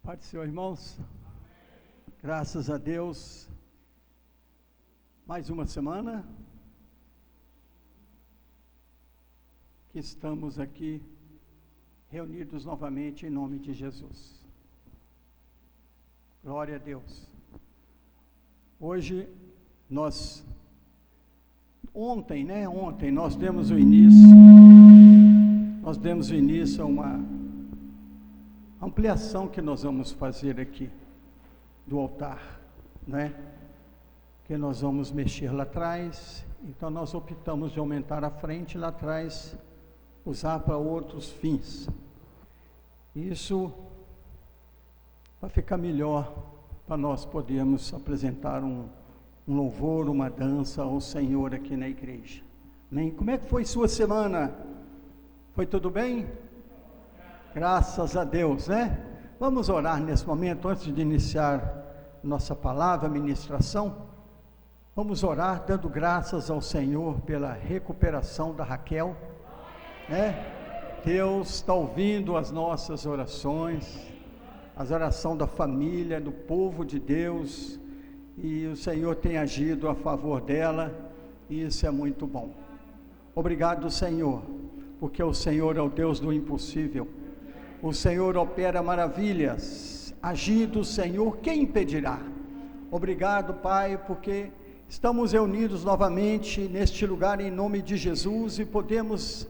Paz do Senhor, irmãos. Graças a Deus. Mais uma semana que estamos aqui reunidos novamente em nome de Jesus. Glória a Deus. Hoje ontem nós demos o início a uma ampliação que nós vamos fazer aqui do altar, né? Que nós vamos mexer lá atrás. Então nós optamos de aumentar a frente lá atrás, usar para outros fins. Isso vai ficar melhor para nós podermos apresentar um louvor, uma dança ao Senhor aqui na igreja. Amém? Como é que foi sua semana? Foi tudo bem? Graças a Deus, né? Vamos orar nesse momento, antes de iniciar nossa palavra, ministração. Vamos orar dando graças ao Senhor pela recuperação da Raquel, né? Deus está ouvindo as nossas orações, as orações da família, do povo de Deus, e o Senhor tem agido a favor dela, e isso é muito bom. Obrigado, Senhor, porque o Senhor é o Deus do impossível. O Senhor opera maravilhas. Agindo o Senhor, quem impedirá? Obrigado, Pai, porque estamos reunidos novamente neste lugar em nome de Jesus e podemos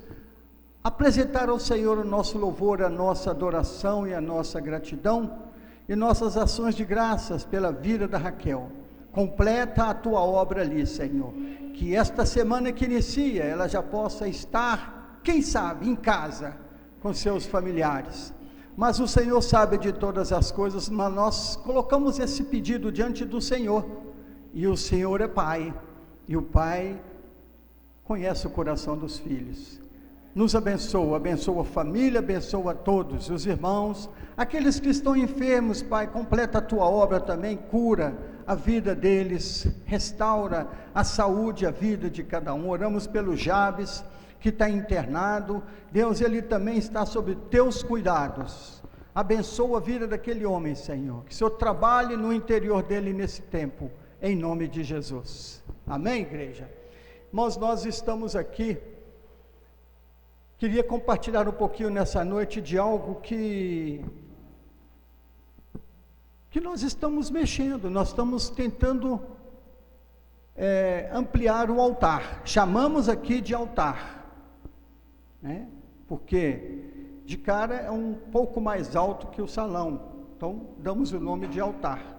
apresentar ao Senhor o nosso louvor, a nossa adoração e a nossa gratidão e nossas ações de graças pela vida da Raquel. Completa a tua obra ali, Senhor, que esta semana que inicia, ela já possa estar, quem sabe, em casa, com seus familiares. Mas o Senhor sabe de todas as coisas, mas nós colocamos esse pedido diante do Senhor, e o Senhor é Pai, e o Pai conhece o coração dos filhos. Nos abençoa a família, abençoa todos os irmãos, aqueles que estão enfermos, Pai, completa a tua obra também, cura a vida deles, restaura a saúde, a vida de cada um. Oramos pelo Jabes, que está internado. Deus, ele também está sob teus cuidados. Abençoa a vida daquele homem, Senhor, que o Senhor trabalhe no interior dele nesse tempo, em nome de Jesus. Amém, igreja? Mas nós estamos aqui, queria compartilhar um pouquinho nessa noite de algo que nós estamos mexendo, nós estamos tentando ampliar o altar. Chamamos aqui de altar, né? Porque de cara é um pouco mais alto que o salão, então damos o nome de altar.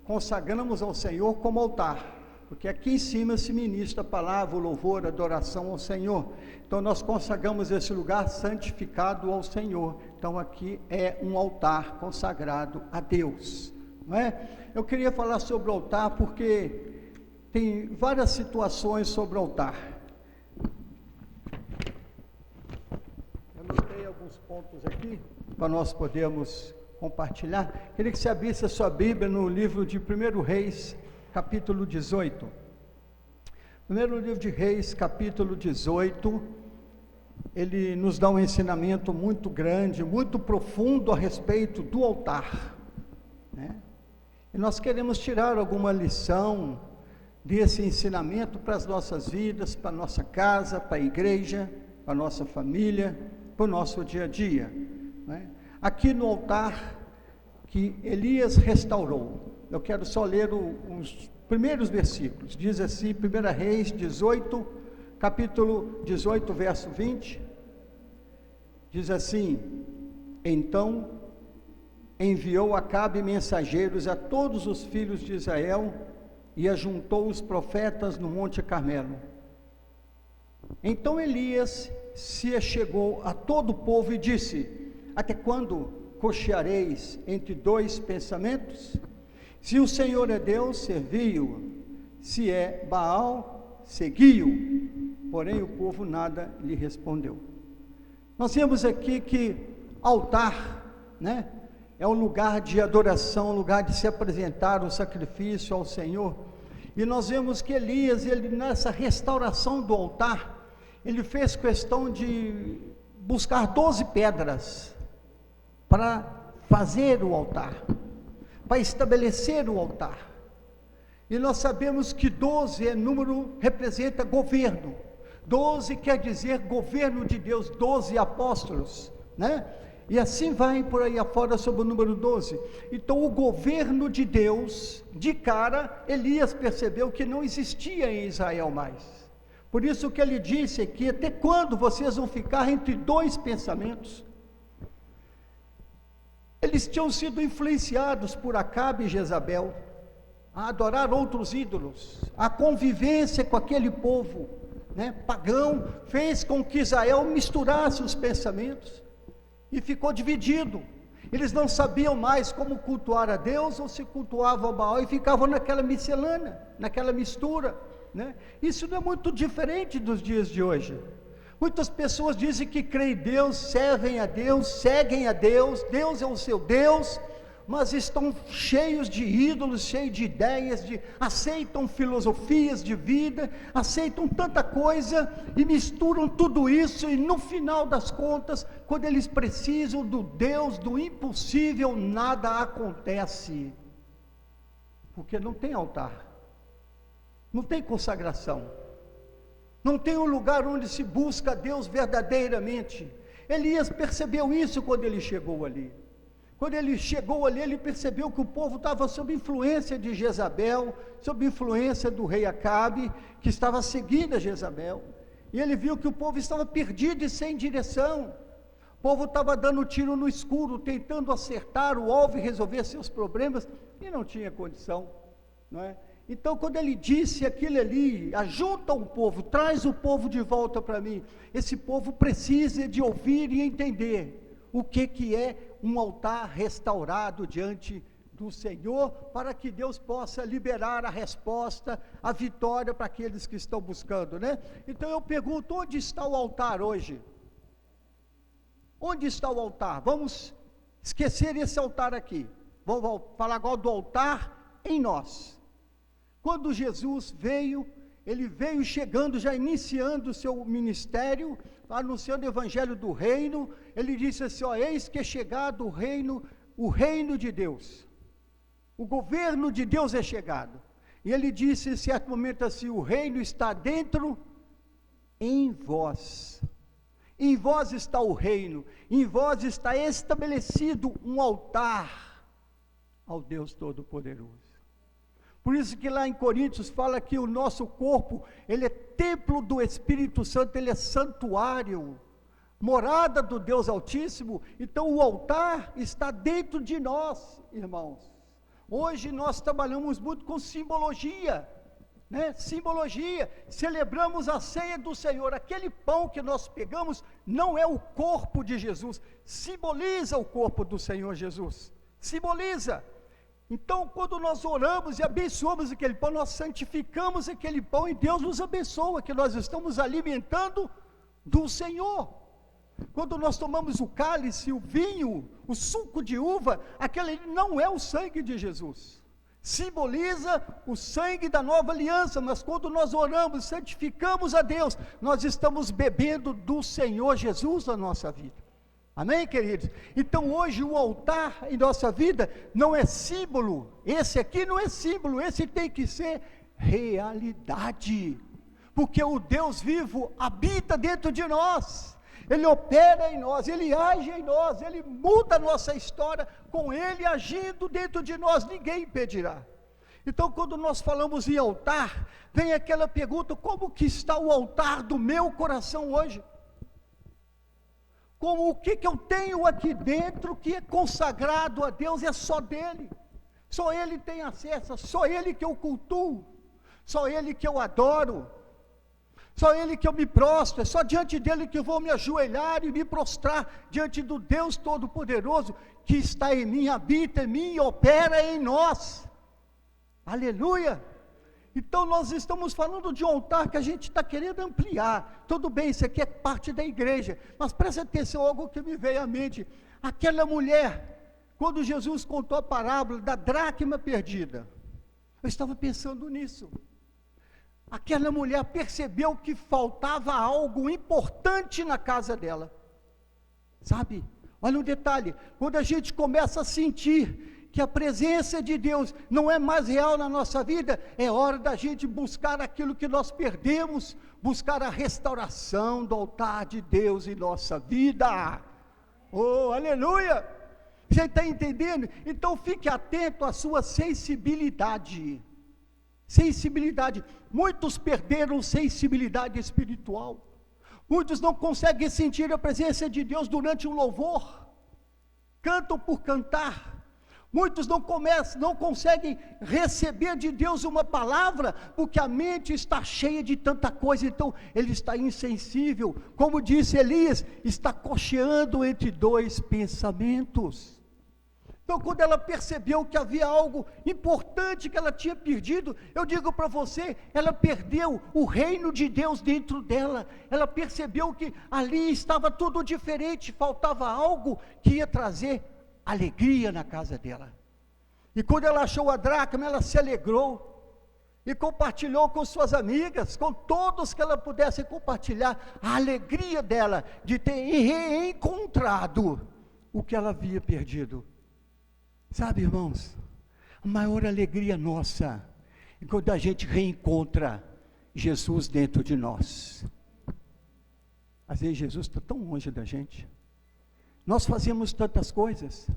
Consagramos ao Senhor como altar, porque aqui em cima se ministra a palavra, o louvor, a adoração ao Senhor. Então nós consagramos esse lugar santificado ao Senhor. Então aqui é um altar consagrado a Deus, não é? Eu queria falar sobre o altar porque tem várias situações sobre o altar. Eu anotei alguns pontos aqui para nós podermos compartilhar. Queria que você abrisse a sua Bíblia no livro de 1 Reis, capítulo 18. Primeiro livro de Reis, capítulo 18, ele nos dá um ensinamento muito grande, muito profundo a respeito do altar, né? E nós queremos tirar alguma lição desse ensinamento para as nossas vidas, para a nossa casa, para a igreja, para a nossa família, para o nosso dia a dia, né? Aqui no altar que Elias restaurou, eu quero só ler os primeiros versículos. Diz assim, 1 Reis 18, capítulo 18, verso 20, diz assim: então enviou Acabe mensageiros a todos os filhos de Israel e ajuntou os profetas no Monte Carmelo. Então Elias se achegou a todo o povo e disse: até quando cocheareis entre dois pensamentos? Se o Senhor é Deus, servi-o; se é Baal, segui-o. Porém o povo nada lhe respondeu. Nós vemos aqui que altar, né, é um lugar de adoração, um lugar de se apresentar o sacrifício ao Senhor. E nós vemos que Elias, ele nessa restauração do altar, ele fez questão de buscar 12 pedras para fazer o altar, para estabelecer o altar. E nós sabemos que 12 é número, representa governo. 12 quer dizer governo de Deus, 12 apóstolos, né? E assim vai por aí afora sobre o número 12. Então o governo de Deus, de cara, Elias percebeu que não existia em Israel mais. Por isso que ele disse aqui: até quando vocês vão ficar entre dois pensamentos? Eles tinham sido influenciados por Acabe e Jezabel, a adorar outros ídolos. A convivência com aquele povo, né, pagão, fez com que Israel misturasse os pensamentos, e ficou dividido. Eles não sabiam mais como cultuar a Deus, ou se cultuavam a Baal, e ficavam naquela miscelânea, naquela mistura, né? Isso não é muito diferente dos dias de hoje. Muitas pessoas dizem que creem em Deus, servem a Deus, seguem a Deus, Deus é o seu Deus, mas estão cheios de ídolos, cheios de ideias, aceitam filosofias de vida, aceitam tanta coisa, e misturam tudo isso, e no final das contas, quando eles precisam do Deus, do impossível, nada acontece, porque não tem altar, não tem consagração, não tem um lugar onde se busca Deus verdadeiramente. Elias percebeu isso quando ele chegou ali. Quando ele chegou ali, ele percebeu que o povo estava sob influência de Jezabel, sob influência do rei Acabe, que estava seguindo a Jezabel, e ele viu que o povo estava perdido e sem direção. O povo estava dando tiro no escuro, tentando acertar o alvo e resolver seus problemas, e não tinha condição, não é? Então, quando ele disse aquilo ali: ajunta o povo, traz o povo de volta para mim, esse povo precisa de ouvir e entender o que é um altar restaurado diante do Senhor, para que Deus possa liberar a resposta, a vitória para aqueles que estão buscando, né? Então eu pergunto: onde está o altar hoje? Onde está o altar? Vamos esquecer esse altar aqui, vamos falar agora do altar em nós. Quando Jesus veio, ele veio chegando, já iniciando o seu ministério, anunciando o evangelho do reino. Ele disse assim: ó, eis que é chegado o reino de Deus, o governo de Deus é chegado. E ele disse em certo momento assim: o reino está dentro em vós está o reino, em vós está estabelecido um altar ao Deus Todo-Poderoso. Por isso que lá em Coríntios fala que o nosso corpo, ele é templo do Espírito Santo, ele é santuário, morada do Deus Altíssimo. Então o altar está dentro de nós, irmãos. Hoje nós trabalhamos muito com simbologia, né? Simbologia, celebramos a ceia do Senhor. Aquele pão que nós pegamos não é o corpo de Jesus, simboliza o corpo do Senhor Jesus, simboliza. Então, quando nós oramos e abençoamos aquele pão, nós santificamos aquele pão e Deus nos abençoa, que nós estamos alimentando do Senhor. Quando nós tomamos o cálice, o vinho, o suco de uva, aquele não é o sangue de Jesus, simboliza o sangue da nova aliança. Mas quando nós oramos, santificamos a Deus, nós estamos bebendo do Senhor Jesus na nossa vida. Amém, queridos? Então hoje o altar em nossa vida não é símbolo, esse aqui não é símbolo, esse tem que ser realidade, porque o Deus vivo habita dentro de nós, Ele opera em nós, Ele age em nós, Ele muda a nossa história, com Ele agindo dentro de nós, ninguém impedirá. Então quando nós falamos em altar, vem aquela pergunta: como que está o altar do meu coração hoje? Como o que eu tenho aqui dentro que é consagrado a Deus, é só dele, só Ele tem acesso, só Ele que eu cultuo, só Ele que eu adoro, só Ele que eu me prostro, é só diante dele que eu vou me ajoelhar e me prostrar diante do Deus Todo-Poderoso, que está em mim, habita em mim e opera em nós. Aleluia! Então nós estamos falando de um altar que a gente está querendo ampliar. Tudo bem, isso aqui é parte da igreja, mas presta atenção, algo que me veio à mente. Aquela mulher, quando Jesus contou a parábola da dracma perdida, eu estava pensando nisso. Aquela mulher percebeu que faltava algo importante na casa dela, sabe? Olha um detalhe, quando a gente começa a sentir que a presença de Deus não é mais real na nossa vida, é hora da gente buscar aquilo que nós perdemos, buscar a restauração do altar de Deus em nossa vida. Oh, aleluia! Você está entendendo? Então fique atento à sua sensibilidade. Sensibilidade. Muitos perderam sensibilidade espiritual. Muitos não conseguem sentir a presença de Deus durante um louvor. Cantam por cantar. Muitos não conseguem receber de Deus uma palavra, porque a mente está cheia de tanta coisa, então ele está insensível. Como disse Elias, está cocheando entre dois pensamentos. Então, quando ela percebeu que havia algo importante que ela tinha perdido, eu digo para você, ela perdeu o reino de Deus dentro dela. Ela percebeu que ali estava tudo diferente, faltava algo que ia trazer alegria na casa dela. E quando ela achou a dracma, ela se alegrou e compartilhou com suas amigas, com todos que ela pudesse compartilhar a alegria dela de ter reencontrado o que ela havia perdido. Sabe, irmãos, a maior alegria nossa é quando a gente reencontra Jesus dentro de nós. Às vezes Jesus está tão longe da gente, nós fazemos tantas coisas,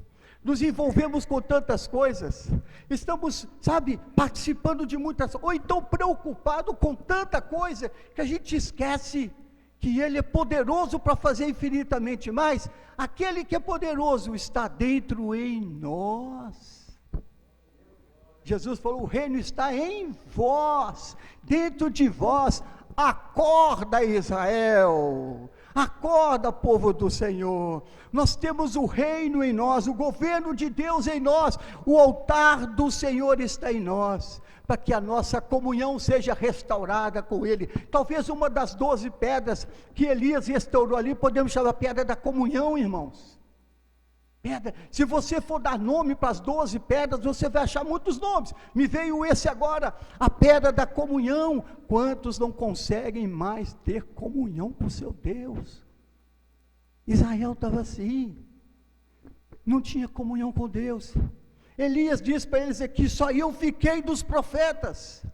nos envolvemos com tantas coisas, estamos, sabe, participando de muitas, ou então preocupado com tanta coisa, que a gente esquece que Ele é poderoso para fazer infinitamente mais. Aquele que é poderoso está dentro em nós. Jesus falou, o reino está em vós, dentro de vós. Acorda, Israel, acorda, povo do Senhor, nós temos o reino em nós, o governo de Deus em nós, o altar do Senhor está em nós, para que a nossa comunhão seja restaurada com Ele. Talvez uma das 12 pedras que Elias restaurou ali, podemos chamar pedra da comunhão, irmãos. Pedra, se você for dar nome para as 12 pedras, você vai achar muitos nomes. Me veio esse agora, a pedra da comunhão. Quantos não conseguem mais ter comunhão com seu Deus? Israel estava assim, não tinha comunhão com Deus. Elias disse para eles aqui, só eu fiquei dos profetas.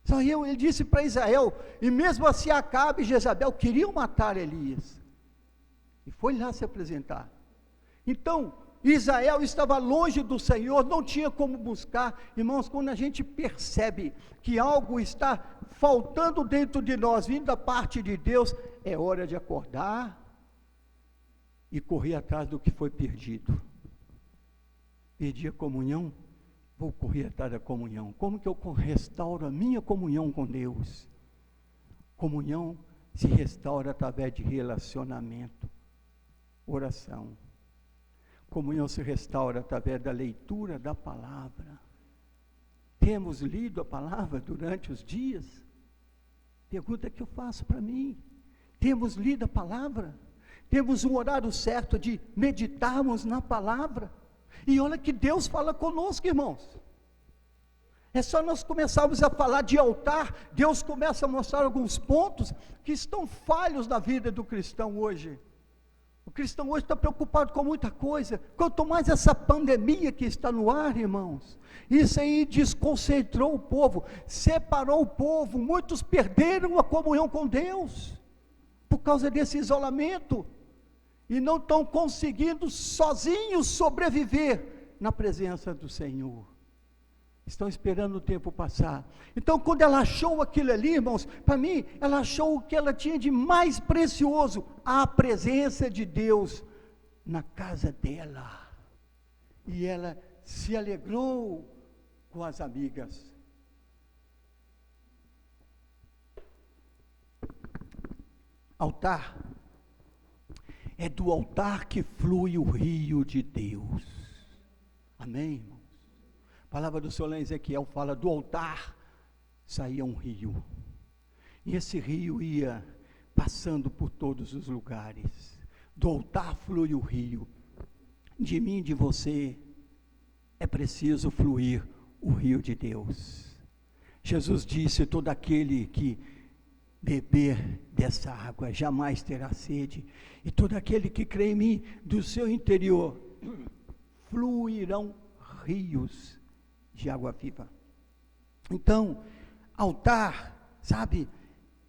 Só eu, ele disse para Israel, e mesmo assim Acabe e Jezabel queriam matar Elias. E foi lá se apresentar. Então, Israel estava longe do Senhor, não tinha como buscar. Irmãos, quando a gente percebe que algo está faltando dentro de nós, vindo da parte de Deus, é hora de acordar e correr atrás do que foi perdido. Perdi a comunhão, vou correr atrás da comunhão. Como que eu restauro a minha comunhão com Deus? Comunhão se restaura através de relacionamento, oração. Comunhão se restaura através da leitura da palavra. Temos lido a palavra durante os dias? Pergunta que eu faço para mim. Temos lido a palavra? Temos um horário certo de meditarmos na palavra? E olha que Deus fala conosco, irmãos. É só nós começarmos a falar de altar, Deus começa a mostrar alguns pontos que estão falhos na vida do cristão hoje. O cristão hoje está preocupado com muita coisa, quanto mais essa pandemia que está no ar, irmãos, isso aí desconcentrou o povo, separou o povo, muitos perderam a comunhão com Deus, por causa desse isolamento, e não estão conseguindo sozinhos sobreviver na presença do Senhor, estão esperando o tempo passar. Então quando ela achou aquilo ali, irmãos, para mim, ela achou o que ela tinha de mais precioso, a presença de Deus na casa dela, e ela se alegrou com as amigas. Altar, é do altar que flui o rio de Deus, amém, irmão? A palavra do Senhor lá em Ezequiel fala, do altar saía um rio, e esse rio ia passando por todos os lugares, do altar flui o rio, de mim e de você, é preciso fluir o rio de Deus. Jesus disse, todo aquele que beber dessa água, jamais terá sede. E todo aquele que crê em mim, do seu interior fluirão rios de água viva. Então, altar, sabe,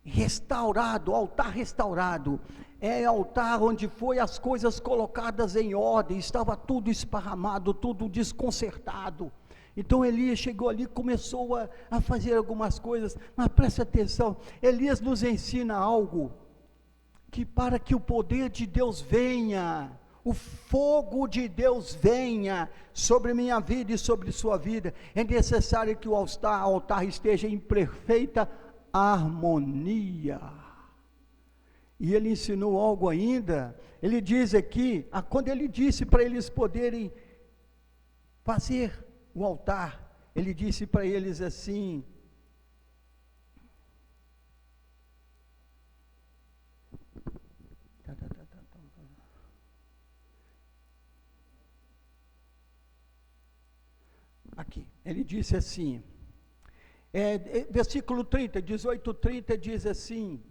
restaurado, altar restaurado, é altar onde foi as coisas colocadas em ordem, estava tudo esparramado, tudo desconcertado. Então Elias chegou ali e começou a fazer algumas coisas, mas preste atenção, Elias nos ensina algo, que para que o poder de Deus venha, o fogo de Deus venha sobre minha vida e sobre sua vida, é necessário que o altar esteja em perfeita harmonia. E ele ensinou algo ainda, ele diz aqui, quando ele disse para eles poderem fazer o altar, ele disse para eles assim, aqui, ele disse assim, versículo 30, 18:30 diz assim,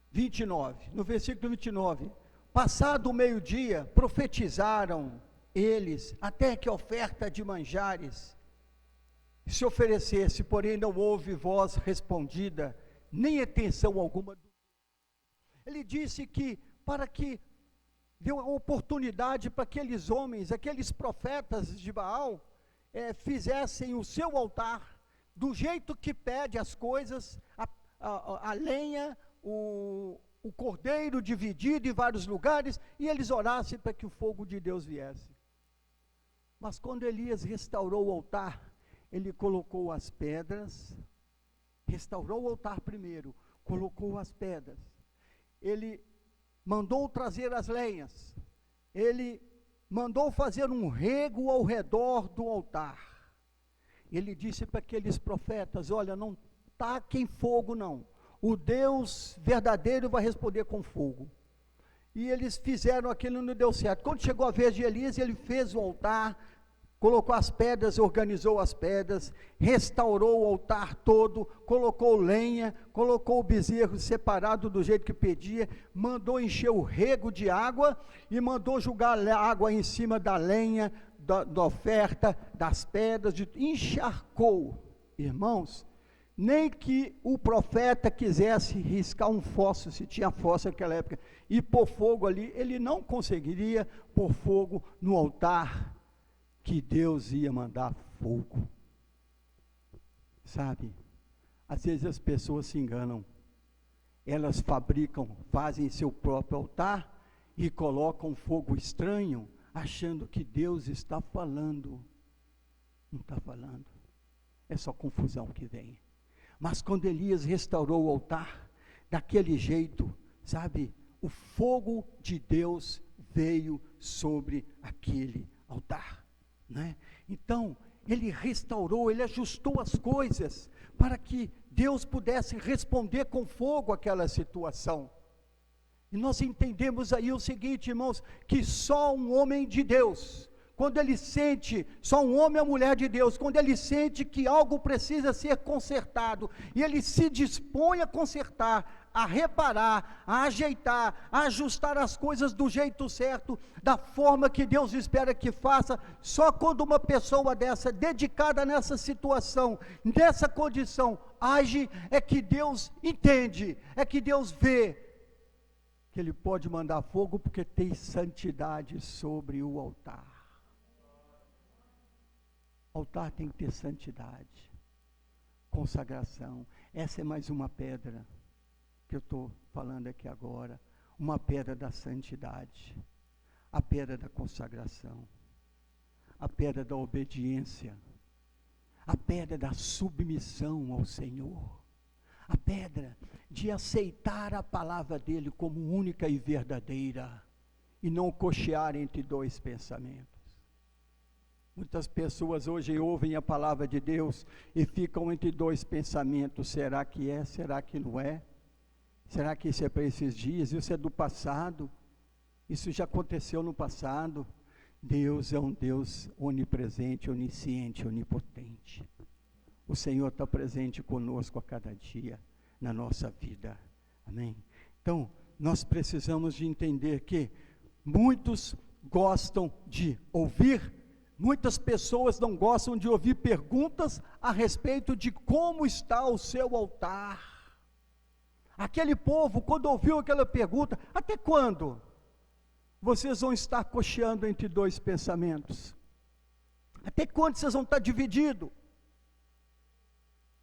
29, no versículo 29, passado o meio-dia, profetizaram eles, até que a oferta de manjares se oferecesse, porém não houve voz respondida, nem atenção alguma. Ele disse que, para que deu a oportunidade para aqueles homens, aqueles profetas de Baal, fizessem o seu altar, do jeito que pede as coisas, a lenha, o cordeiro dividido em vários lugares, e eles orassem para que o fogo de Deus viesse. Mas quando Elias restaurou o altar, ele colocou as pedras, restaurou o altar primeiro, colocou as pedras, ele mandou trazer as lenhas, ele mandou fazer um rego ao redor do altar, ele disse para aqueles profetas, olha, não taquem fogo não, o Deus verdadeiro vai responder com fogo. E eles fizeram aquilo, não deu certo. Quando chegou a vez de Elias, ele fez o altar, colocou as pedras, organizou as pedras, restaurou o altar todo, colocou lenha, colocou o bezerro separado do jeito que pedia, mandou encher o rego de água e mandou jogar água em cima da lenha, da oferta, das pedras, encharcou. Irmãos, nem que o profeta quisesse riscar um fósforo, se tinha fósforo naquela época, e pôr fogo ali, ele não conseguiria pôr fogo no altar, que Deus ia mandar fogo. Sabe, às vezes as pessoas se enganam, elas fazem seu próprio altar, e colocam fogo estranho, achando que Deus está falando. Não está falando, é só confusão que vem. Mas quando Elias restaurou o altar, daquele jeito, sabe, o fogo de Deus veio sobre aquele altar, né? Então, ele restaurou, ele ajustou as coisas, para que Deus pudesse responder com fogo àquela situação. E nós entendemos aí o seguinte, irmãos, que só um homem de Deus, quando ele sente, só um homem ou mulher de Deus, quando ele sente que algo precisa ser consertado, e ele se dispõe a consertar, a reparar, a ajeitar, a ajustar as coisas do jeito certo, da forma que Deus espera que faça, só quando uma pessoa dessa, dedicada nessa situação, nessa condição, age, é que Deus entende, é que Deus vê, que Ele pode mandar fogo, porque tem santidade sobre o altar. Altar tem que ter santidade, consagração. Essa é mais uma pedra que eu estou falando aqui agora, uma pedra da santidade, a pedra da consagração, a pedra da obediência, a pedra da submissão ao Senhor, a pedra de aceitar a palavra dEle como única e verdadeira, e não cochear entre dois pensamentos. Muitas pessoas hoje ouvem a palavra de Deus e ficam entre dois pensamentos, será que é, será que não é? Será que isso é para esses dias? Isso é do passado? Isso já aconteceu no passado? Deus é um Deus onipresente, onisciente, onipotente. o Senhor está presente conosco a cada dia na nossa vida. Amém? Então, nós precisamos de entender que muitos gostam de ouvir, muitas pessoas não gostam de ouvir perguntas a respeito de como está o seu altar. Aquele povo, quando ouviu aquela pergunta, até quando vocês vão estar cocheando entre dois pensamentos? Até quando vocês vão estar divididos?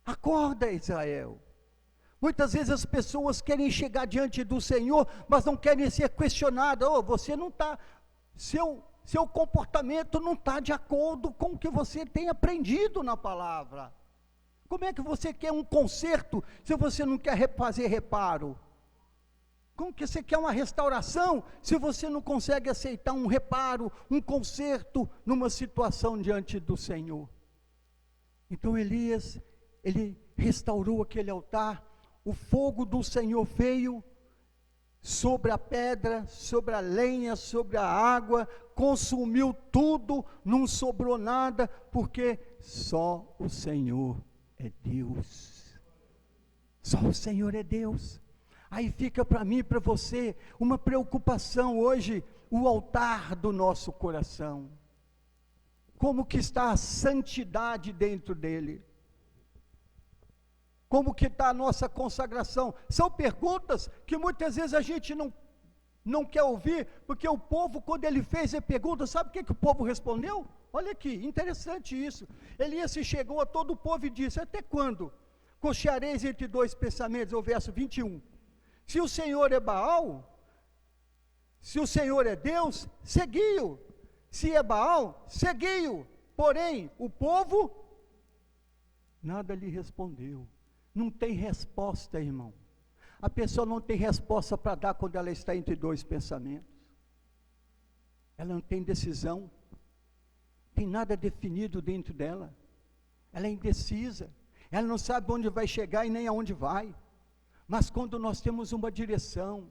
Acorda, Israel. Muitas vezes as pessoas querem chegar diante do Senhor, mas não querem ser questionadas. Você não está, seu comportamento não está de acordo com o que você tem aprendido na palavra. Como é que você quer um conserto se você não quer fazer reparo? Como que você quer uma restauração se você não consegue aceitar um reparo, um conserto numa situação diante do Senhor? Então Elias, ele restaurou aquele altar, o fogo do Senhor veio sobre a pedra, sobre a lenha, sobre a água, consumiu tudo, não sobrou nada, porque só o Senhor é Deus. Só o Senhor é Deus. Aí fica para mim e para você uma preocupação hoje, o altar do nosso coração. Como que está a santidade dentro dele? Como que está a nossa consagração? São perguntas que muitas vezes a gente não quer ouvir, porque o povo, quando ele fez a pergunta, sabe o que o povo respondeu? Olha aqui, interessante isso. Elias se chegou a todo o povo e disse: até quando cocheareis entre dois pensamentos? É o verso 21. Se o Senhor é Baal, se o Senhor é Deus, segui-o. Se é Baal, segui-o. Porém, o povo nada lhe respondeu. Não tem resposta, irmão. A pessoa não tem resposta para dar quando ela está entre dois pensamentos. Ela não tem decisão. Tem nada definido dentro dela. Ela é indecisa. Ela não sabe onde vai chegar e nem aonde vai. Mas quando nós temos uma direção,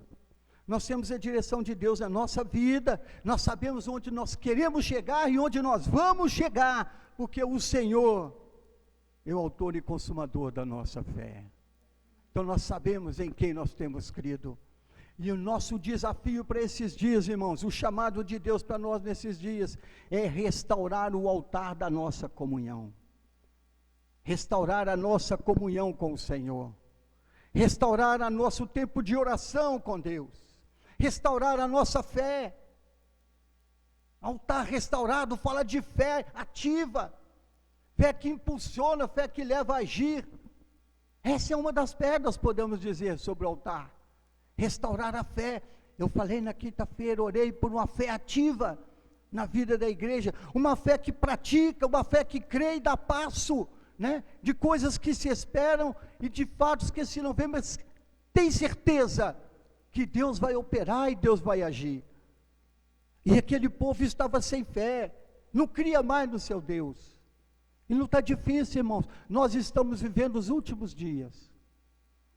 nós temos a direção de Deus na nossa vida, nós sabemos onde nós queremos chegar e onde nós vamos chegar, porque o Senhor é o autor e consumador da nossa fé. Então nós sabemos em quem nós temos crido. E o nosso desafio para esses dias, irmãos, o chamado de Deus para nós nesses dias, é restaurar o altar da nossa comunhão. Restaurar a nossa comunhão com o Senhor. Restaurar o nosso tempo de oração com Deus. Restaurar a nossa fé. Altar restaurado fala de fé ativa. Fé que impulsiona, fé que leva a agir. Essa é uma das pedras, podemos dizer, sobre o altar. Restaurar a fé. Eu falei na quinta-feira, orei por uma fé ativa na vida da igreja. Uma fé que pratica, uma fé que crê e dá passo, né? De coisas que se esperam e de fatos que se não vê, mas tem certeza que Deus vai operar e Deus vai agir. E aquele povo estava sem fé, não cria mais no seu Deus. E não está difícil, irmãos. Nós estamos vivendo os últimos dias.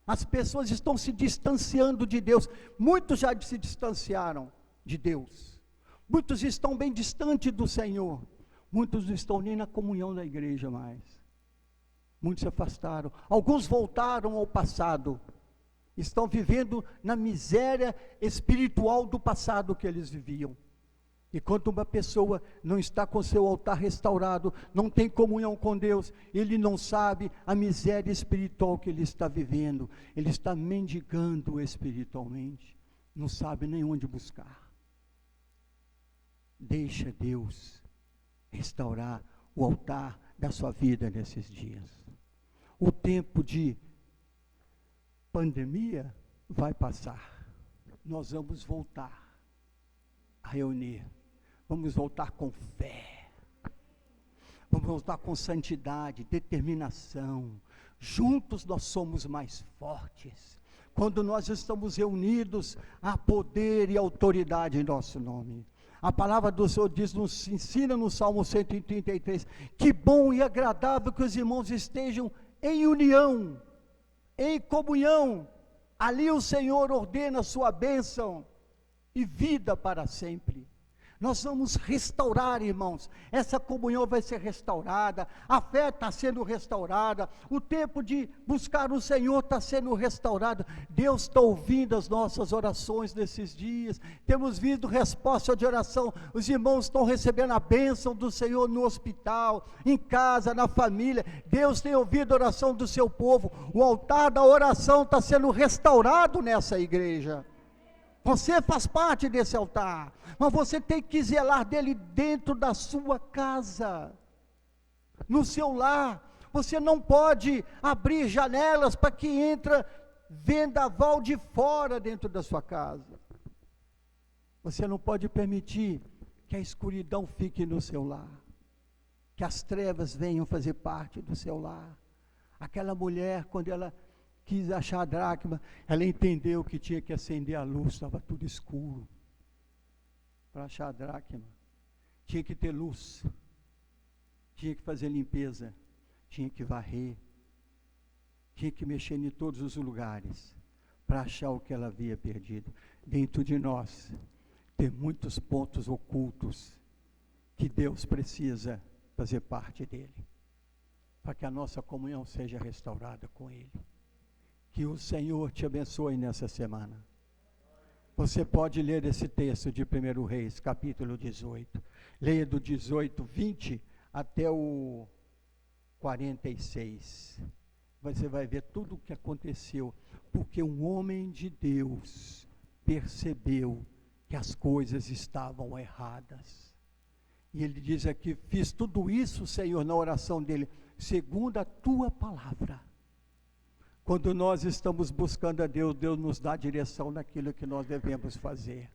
As pessoas estão se distanciando de Deus. Muitos já se distanciaram de Deus. Muitos estão bem distantes do Senhor. Muitos não estão nem na comunhão da igreja mais. Muitos se afastaram. Alguns voltaram ao passado. Estão vivendo na miséria espiritual do passado que eles viviam. E quando uma pessoa não está com seu altar restaurado, não tem comunhão com Deus, ele não sabe a miséria espiritual que ele está vivendo, ele está mendigando espiritualmente, não sabe nem onde buscar. Deixa Deus restaurar o altar da sua vida nesses dias. O tempo de pandemia vai passar, nós vamos voltar a reunir. Vamos voltar com fé, vamos voltar com santidade, determinação. Juntos nós somos mais fortes. Quando nós estamos reunidos, há poder e autoridade em nosso nome. A palavra do Senhor diz, nos ensina no Salmo 133, que bom e agradável que os irmãos estejam em união, em comunhão. Ali o Senhor ordena a sua bênção e vida para sempre. Nós vamos restaurar, irmãos, essa comunhão vai ser restaurada, a fé está sendo restaurada, o tempo de buscar o Senhor está sendo restaurado. Deus está ouvindo as nossas orações nesses dias, temos visto resposta de oração, os irmãos estão recebendo a bênção do Senhor no hospital, em casa, na família. Deus tem ouvido a oração do seu povo, o altar da oração está sendo restaurado nessa igreja. Você faz parte desse altar, mas você tem que zelar dele dentro da sua casa, no seu lar. Você não pode abrir janelas para que entre vendaval de fora dentro da sua casa. Você não pode permitir que a escuridão fique no seu lar, que as trevas venham fazer parte do seu lar. Aquela mulher, quando ela quis achar a dracma, ela entendeu que tinha que acender a luz, estava tudo escuro. Para achar a dracma, tinha que ter luz, tinha que fazer limpeza, tinha que varrer, tinha que mexer em todos os lugares, para achar o que ela havia perdido. Dentro de nós, tem muitos pontos ocultos, que Deus precisa fazer parte dele, para que a nossa comunhão seja restaurada com Ele. Que o Senhor te abençoe nessa semana. Você pode ler esse texto de 1 Reis, capítulo 18. Leia do 18, 20 até o 46. Você vai ver tudo o que aconteceu, porque um homem de Deus percebeu que as coisas estavam erradas. E ele diz aqui: fiz tudo isso, Senhor, na oração dele, segundo a tua palavra. Quando nós estamos buscando a Deus, Deus nos dá a direção naquilo que nós devemos fazer.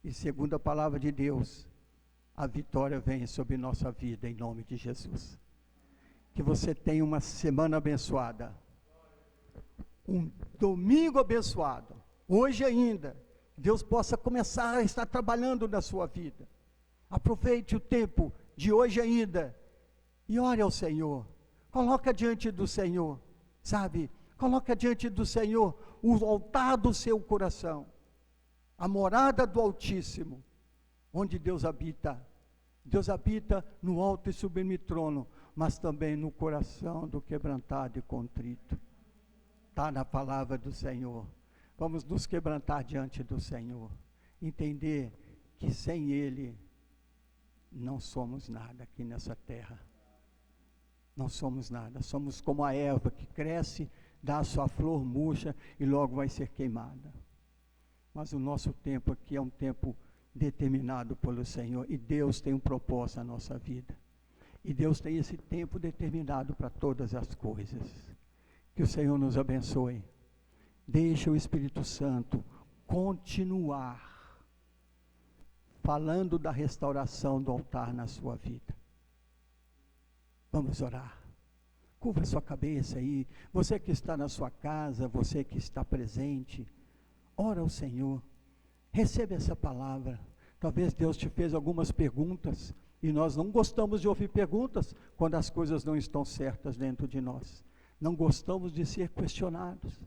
E segundo a palavra de Deus, a vitória vem sobre nossa vida, em nome de Jesus. Que você tenha uma semana abençoada, um domingo abençoado, hoje ainda. Deus possa começar a estar trabalhando na sua vida. Aproveite o tempo de hoje ainda, e ore ao Senhor, coloca diante do Senhor, sabe, coloca diante do Senhor o altar do seu coração, a morada do Altíssimo, onde Deus habita. Deus habita no alto e sublime trono, mas também no coração do quebrantado e contrito. Está na palavra do Senhor. Vamos nos quebrantar diante do Senhor, entender que sem Ele não somos nada aqui nessa terra. Não somos nada, somos como a erva que cresce, dá a sua flor, murcha e logo vai ser queimada. Mas o nosso tempo aqui é um tempo determinado pelo Senhor, e Deus tem um propósito na nossa vida, e Deus tem esse tempo determinado para todas as coisas. Que o Senhor nos abençoe. Deixa o Espírito Santo continuar falando da restauração do altar na sua vida. Vamos orar. Curva sua cabeça aí, você que está na sua casa, você que está presente, ora ao Senhor, receba essa palavra. Talvez Deus te fez algumas perguntas, e nós não gostamos de ouvir perguntas, quando as coisas não estão certas dentro de nós, não gostamos de ser questionados,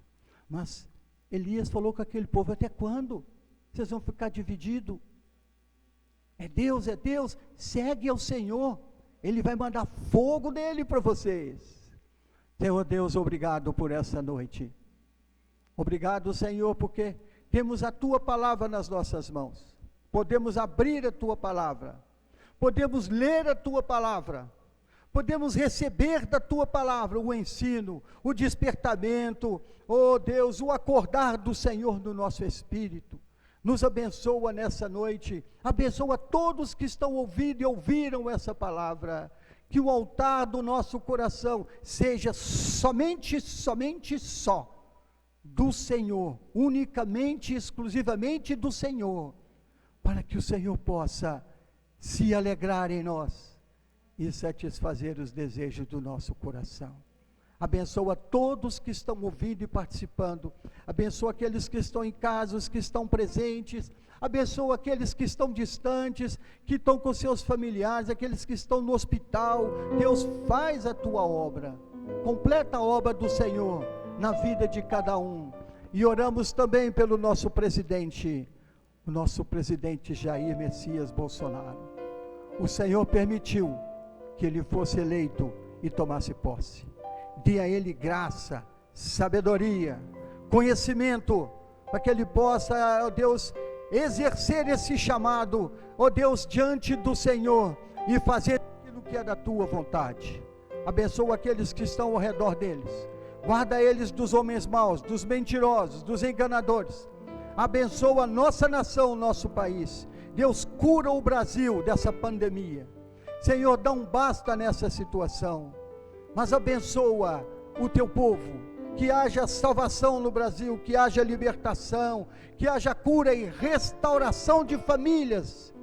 mas Elias falou com aquele povo: até quando vocês vão ficar divididos? É Deus, segue ao Senhor, Ele vai mandar fogo nele para vocês. Senhor Deus, obrigado por essa noite. Obrigado, Senhor, porque temos a Tua palavra nas nossas mãos. Podemos abrir a Tua palavra. Podemos ler a Tua palavra. Podemos receber da Tua palavra o ensino, o despertamento, oh Deus, o acordar do Senhor no nosso espírito. Nos abençoa nessa noite, abençoa todos que estão ouvindo e ouviram essa palavra, que o altar do nosso coração seja somente só do Senhor, unicamente, exclusivamente do Senhor, para que o Senhor possa se alegrar em nós e satisfazer os desejos do nosso coração. Abençoa todos que estão ouvindo e participando, abençoa aqueles que estão em casa, os que estão presentes, abençoa aqueles que estão distantes, que estão com seus familiares, aqueles que estão no hospital. Deus, faz a Tua obra, completa a obra do Senhor na vida de cada um. E oramos também pelo nosso presidente, o nosso presidente Jair Messias Bolsonaro. O Senhor permitiu que ele fosse eleito e tomasse posse. Dê a ele graça, sabedoria, conhecimento, para que ele possa, ó Deus, exercer esse chamado, ó Deus, diante do Senhor, e fazer aquilo que é da tua vontade. Abençoa aqueles que estão ao redor deles, guarda eles dos homens maus, dos mentirosos, dos enganadores. Abençoa a nossa nação, nosso país. Deus, cura o Brasil dessa pandemia. Senhor, dá um basta nessa situação, mas abençoa o teu povo, que haja salvação no Brasil, que haja libertação, que haja cura e restauração de famílias.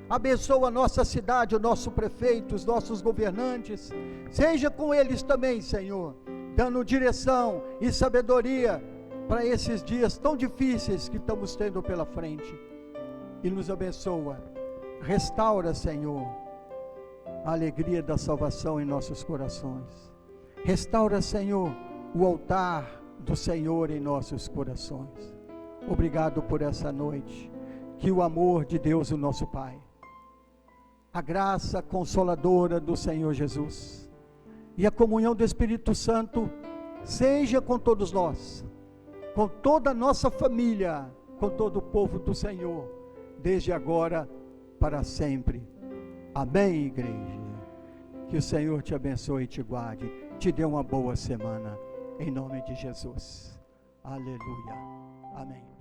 Abençoa a nossa cidade, o nosso prefeito, os nossos governantes, seja com eles também, Senhor, dando direção e sabedoria para esses dias tão difíceis que estamos tendo pela frente. E nos abençoa, restaura, Senhor, a alegria da salvação em nossos corações. Restaura, Senhor, o altar do Senhor em nossos corações. Obrigado por essa noite. Que o amor de Deus, o nosso Pai, a graça consoladora do Senhor Jesus e a comunhão do Espírito Santo seja com todos nós, com toda a nossa família, com todo o povo do Senhor, desde agora para sempre. Amém, igreja? Que o Senhor te abençoe e te guarde, te dê uma boa semana, em nome de Jesus. Aleluia. Amém.